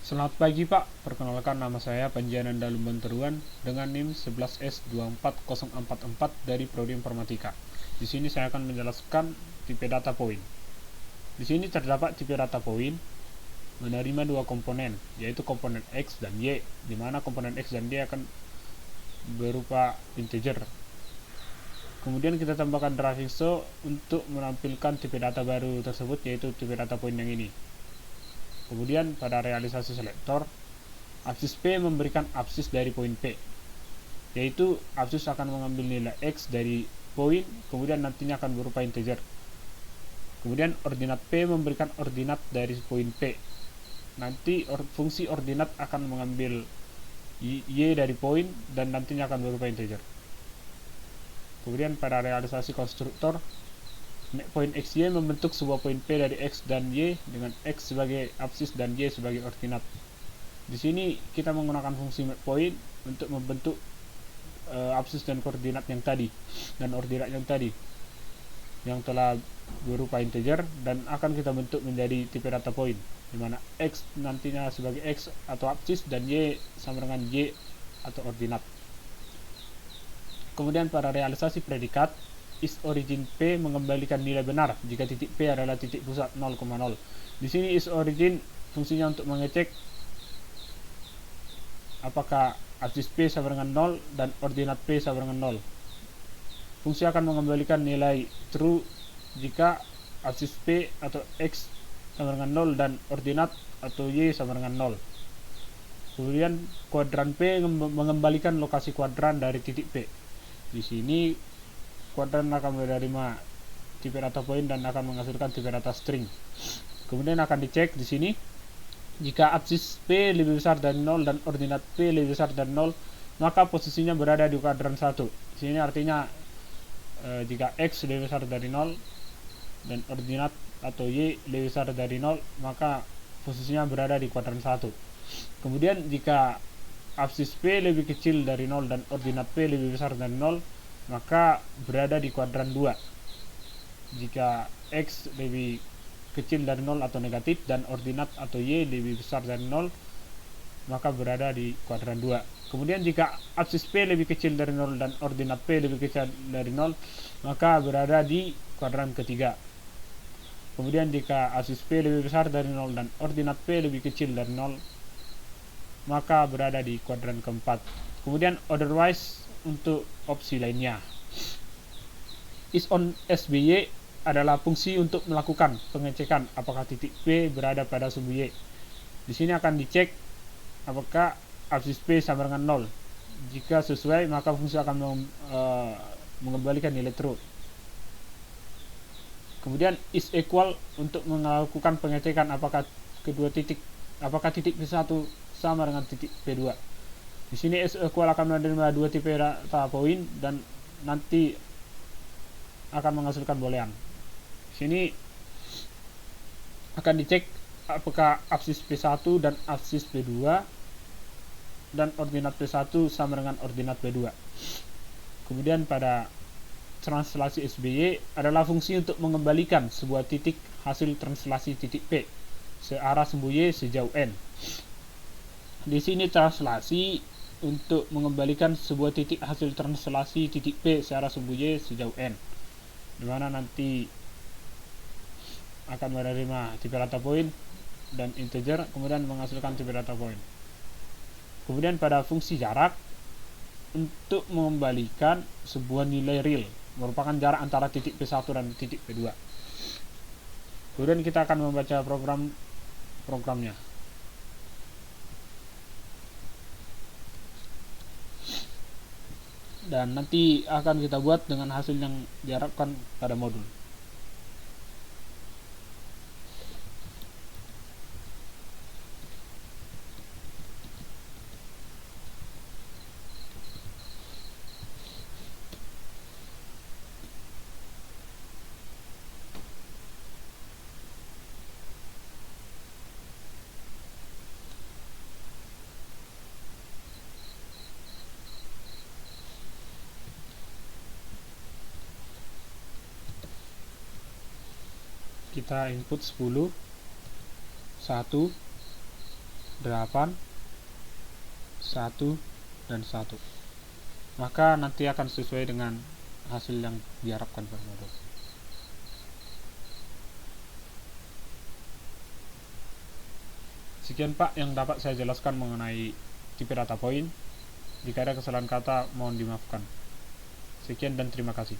Selamat pagi Pak, perkenalkan nama saya Panjianan Dalum Banteruan dengan NIM 11S24044 dari Prodi Informatika. Di sini saya akan menjelaskan tipe data point. Di sini terdapat tipe data point menerima dua komponen, yaitu komponen X dan Y, di mana komponen X dan Y akan berupa integer. Kemudian kita tambahkan driving show untuk menampilkan tipe data baru tersebut, yaitu tipe data point yang ini. Kemudian pada realisasi selektor, absis P memberikan absis dari poin P, yaitu absis akan mengambil nilai X dari poin, kemudian nantinya akan berupa integer. Kemudian ordinat P memberikan ordinat dari poin P, nanti fungsi ordinat akan mengambil Y dari poin dan nantinya akan berupa integer. Kemudian pada realisasi konstruktor, poin XY membentuk sebuah poin P dari X dan Y dengan X sebagai absis dan Y sebagai ordinat. Di sini kita menggunakan fungsi mapPoint untuk membentuk absis dan koordinat yang tadi dan ordinat yang tadi yang telah berupa integer dan akan kita bentuk menjadi tipe data point, di mana X nantinya sebagai X atau absis dan Y sama dengan Y atau ordinat. Kemudian pada realisasi predikat, is origin P mengembalikan nilai benar jika titik P adalah titik pusat 0,0. Di sini is origin fungsinya untuk mengecek apakah absis P sama dengan 0 dan ordinat P sama dengan 0. Fungsi akan mengembalikan nilai true jika absis P atau X sama dengan 0 dan ordinat atau Y sama dengan 0. Kemudian kuadran P mengembalikan lokasi kuadran dari titik P. Di sini kuadran akan menerima tipe data point dan akan menghasilkan tipe data string. Kemudian akan dicek di sini jika absis P lebih besar dari 0 dan ordinat P lebih besar dari 0, maka posisinya berada di kuadran 1. Di sini artinya jika X lebih besar dari 0 dan ordinat atau Y lebih besar dari 0, maka posisinya berada di kuadran 1. Kemudian jika absis P lebih kecil dari 0 dan ordinat P lebih besar dari 0, maka berada di kuadran 2. Jika X lebih kecil dari 0 atau negatif dan ordinat atau Y lebih besar dari 0, maka berada di kuadran 2. Kemudian jika absis P lebih kecil dari 0 dan ordinat P lebih kecil dari 0, maka berada di kuadran ketiga. Kemudian jika absis P lebih besar dari 0 dan ordinat P lebih kecil dari 0, maka berada di kuadran keempat. Kemudian otherwise untuk opsi lainnya. Is on SBY adalah fungsi untuk melakukan pengecekan apakah titik P berada pada sumbu Y. Di sini akan dicek apakah absis P sama dengan 0. Jika sesuai, maka fungsi akan mengembalikan nilai true. Kemudian is equal untuk melakukan pengecekan apakah titik P1 sama dengan titik P2. Di sini is equal akan menerima dua tipe data point dan nanti akan menghasilkan boolean. Di sini akan dicek apakah absis P1 dan absis P2 dan ordinat P1 sama dengan ordinat P2. Kemudian pada translasi SBY adalah fungsi untuk mengembalikan sebuah titik hasil translasi titik P searah sumbu Y sejauh n. Di sini translasi untuk mengembalikan sebuah titik hasil translasi titik P searah sumbu Y sejauh n, di mana nanti akan menerima tipe data point dan integer, kemudian menghasilkan tipe data point. Kemudian pada fungsi jarak untuk mengembalikan sebuah nilai real, merupakan jarak antara titik P1 dan titik P2. Kemudian kita akan membaca programnya. Dan nanti akan kita buat dengan hasil yang diharapkan pada modul. Kita input 10, 1, 8, 1, dan 1. Maka nanti akan sesuai dengan hasil yang diharapkan pada modul. Sekian Pak yang dapat saya jelaskan mengenai tipe data point. Jika ada kesalahan kata mohon dimaafkan. Sekian dan terima kasih.